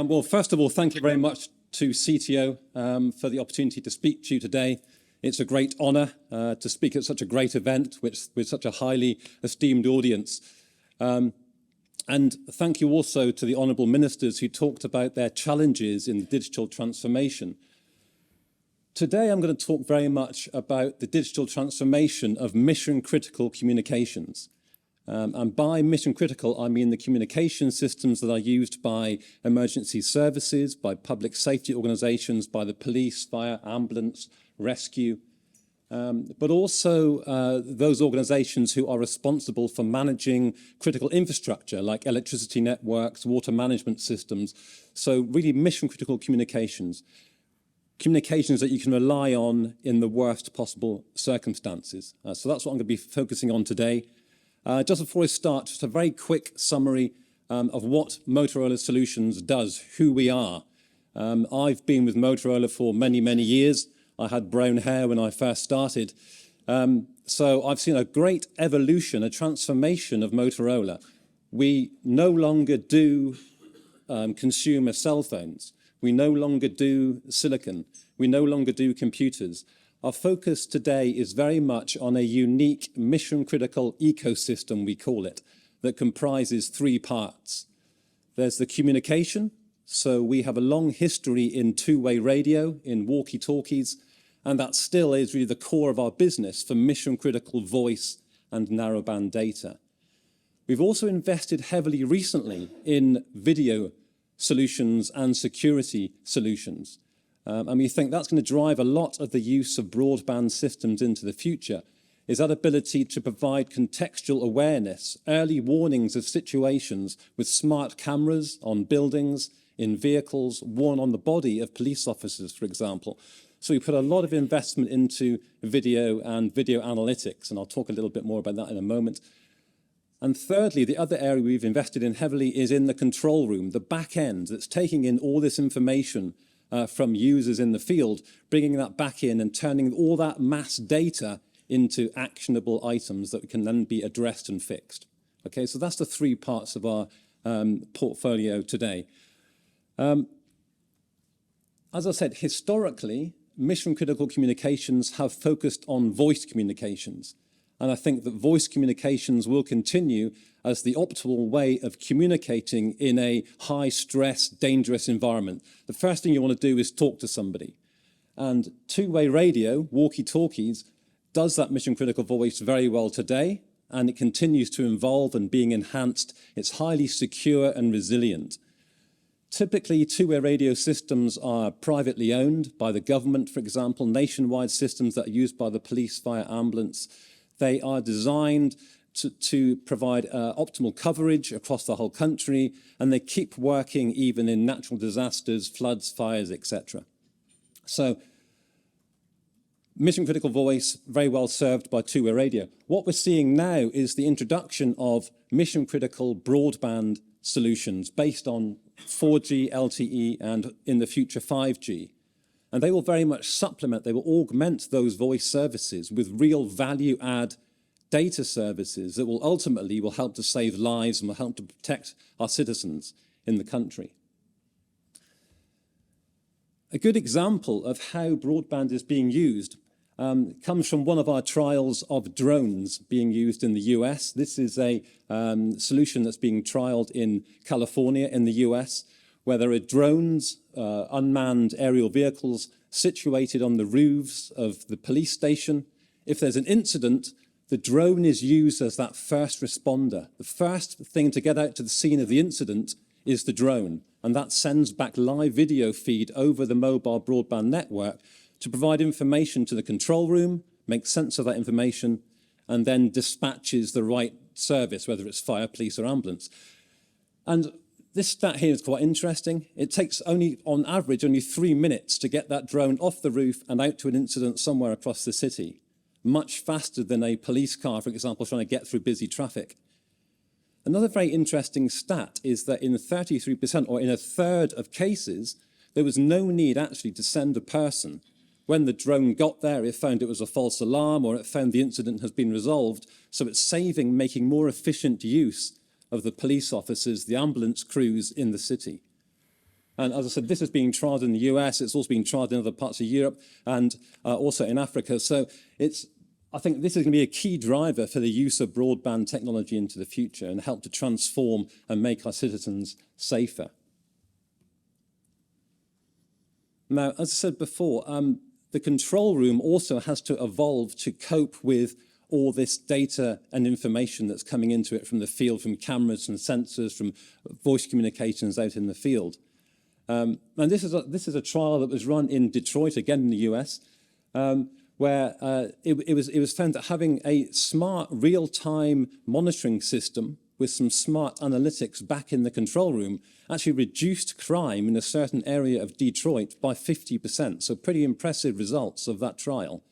Well, first of all, thank you very much to CTO for the opportunity to speak to you today. It's a great honour to speak at such a great event with such a highly esteemed audience. And thank you also to the honourable ministers who talked about their challenges in the digital transformation. Today, I'm going to talk very much about the digital transformation of mission-critical communications. And by mission-critical, I mean the communication systems that are used by emergency services, by public safety organisations, by the police, fire, ambulance, rescue, but also those organisations who are responsible for managing critical infrastructure like electricity networks, water management systems. So really mission-critical communications. Communications that you can rely on in the worst possible circumstances. So that's what I'm going to be focusing on today. Just before I start, just a very quick summary of what Motorola Solutions does, who we are. I've been with Motorola for many, many years. I had brown hair when I first started. So I've seen a great evolution, a transformation of Motorola. We no longer do consumer cell phones. We no longer do silicon. We no longer do computers. Our focus today is very much on a unique mission-critical ecosystem, we call it, that comprises three parts. There's the communication. So we have a long history in two-way radio, in walkie-talkies, and that still is really the core of our business for mission-critical voice and narrowband data. We've also invested heavily recently in video solutions and security solutions. And we think that's going to drive a lot of the use of broadband systems into the future, is that ability to provide contextual awareness, early warnings of situations with smart cameras on buildings, in vehicles, worn on the body of police officers, for example. So we put a lot of investment into video and video analytics, and I'll talk a little bit more about that in a moment. And thirdly, the other area we've invested in heavily is in the control room, the back end that's taking in all this information from users in the field, bringing that back in and turning all that mass data into actionable items that can then be addressed and fixed. Okay, so that's the three parts of our portfolio today. As I said, historically, mission-critical communications have focused on voice communications. And I think that voice communications will continue as the optimal way of communicating in a high-stress, dangerous environment. The first thing you want to do is talk to somebody. And two-way radio, walkie-talkies, does that mission-critical voice very well today, and it continues to evolve and being enhanced. It's highly secure and resilient. Typically, two-way radio systems are privately owned by the government, for example, nationwide systems that are used by the police, fire, ambulance. They are designed to provide optimal coverage across the whole country, and they keep working even in natural disasters, floods, fires, etc. So, mission-critical voice, very well served by two-way radio. What we're seeing now is the introduction of mission-critical broadband solutions based on 4G, LTE, and in the future 5G. And they will very much supplement, they will augment those voice services with real value-add data services that will ultimately help to save lives and will help to protect our citizens in the country. A good example of how broadband is being used comes from one of our trials of drones being used in the US. This is a solution that's being trialed in California in the US, where there are drones, unmanned aerial vehicles situated on the roofs of the police station. If there's an incident, the drone is used as that first responder. The first thing to get out to the scene of the incident is the drone, and that sends back live video feed over the mobile broadband network to provide information to the control room, make sense of that information, and then dispatches the right service, whether it's fire, police, or ambulance. And this stat here is quite interesting. It takes on average, only 3 minutes to get that drone off the roof and out to an incident somewhere across the city, much faster than a police car, for example, trying to get through busy traffic. Another very interesting stat is that in 33%, or in a third of cases, there was no need actually to send a person. When the drone got there, it found it was a false alarm, or it found the incident has been resolved. So it's making more efficient use of the police officers, the ambulance crews in the city. And as I said, this is being trialled in the US. It's also being trialled in other parts of Europe and also in Africa. So I think this is going to be a key driver for the use of broadband technology into the future and help to transform and make our citizens safer. Now, as I said before, the control room also has to evolve to cope with all this data and information that's coming into it from the field, from cameras, from sensors, from voice communications out in the field. And this is a trial that was run in Detroit, again in the US, where it was found that having a smart real-time monitoring system with some smart analytics back in the control room actually reduced crime in a certain area of Detroit by 50%. So pretty impressive results of that trial.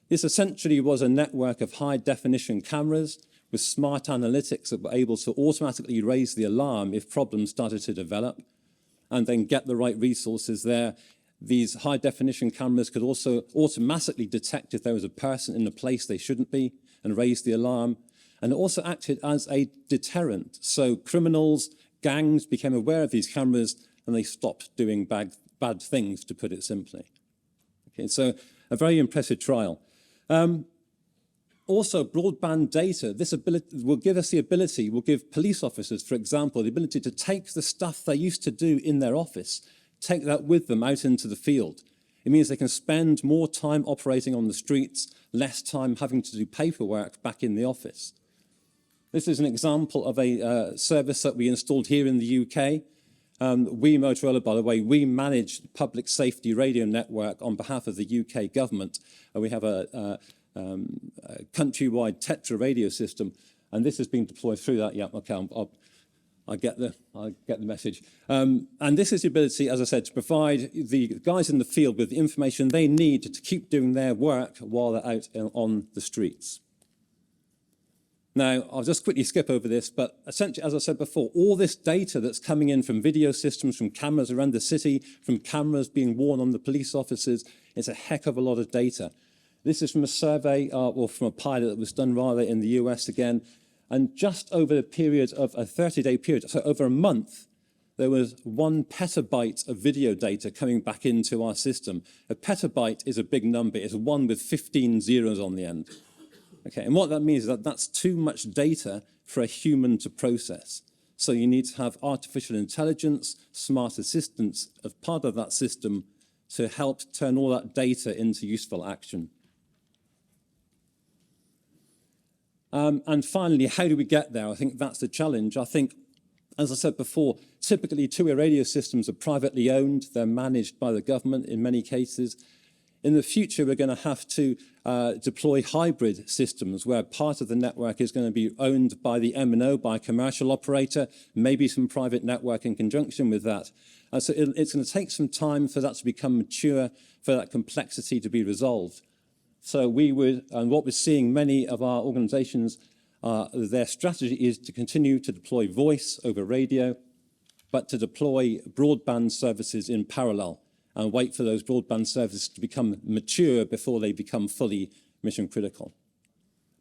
This essentially was a network of high-definition cameras with smart analytics that were able to automatically raise the alarm if problems started to develop and then get the right resources there. These high-definition cameras could also automatically detect if there was a person in a place they shouldn't be and raise the alarm. And it also acted as a deterrent. So criminals, gangs became aware of these cameras and they stopped doing bad things, to put it simply. Okay, so a very impressive trial. Also, broadband data, this ability will give us the ability, will give police officers, for example, the ability to take the stuff they used to do in their office, take that with them out into the field. It means they can spend more time operating on the streets, less time having to do paperwork back in the office. This is an example of a service that we installed here in the UK. We, Motorola, by the way, we manage the public safety radio network on behalf of the UK government. We have a countrywide Tetra radio system, and this has been deployed through that. Yeah, okay, I get the message. And this is the ability, as I said, to provide the guys in the field with the information they need to keep doing their work while they're out on the streets. Now, I'll just quickly skip over this, but essentially, as I said before, all this data that's coming in from video systems, from cameras around the city, from cameras being worn on the police officers, it's a heck of a lot of data. This is from a survey, or from a pilot that was done rather in the US again, and just over the period of a 30-day period, so over a month, there was 1 petabyte of video data coming back into our system. A petabyte is a big number. It's 1 with 15 zeros on the end. Okay, and what that means is that that's too much data for a human to process. So you need to have artificial intelligence, smart assistants as part of that system to help turn all that data into useful action. And finally, how do we get there? I think that's the challenge. I think, as I said before, typically two-way radio systems are privately owned. They're managed by the government in many cases. In the future, we're going to have to deploy hybrid systems where part of the network is going to be owned by the MNO, by a commercial operator, maybe some private network in conjunction with that. So it's going to take some time for that to become mature, for that complexity to be resolved. So what we're seeing many of our organizations, their strategy is to continue to deploy voice over radio, but to deploy broadband services in parallel and wait for those broadband services to become mature before they become fully mission critical.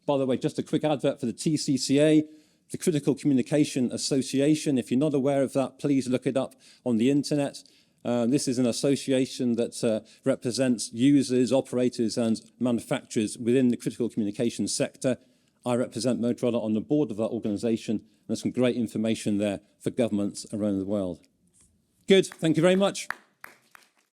By the way, just a quick advert for the TCCA, the Critical Communication Association. If you're not aware of that, please look it up on the internet. This is an association that represents users, operators, and manufacturers within the critical communications sector. I represent Motorola on the board of that organization, and there's some great information there for governments around the world. Good, thank you very much.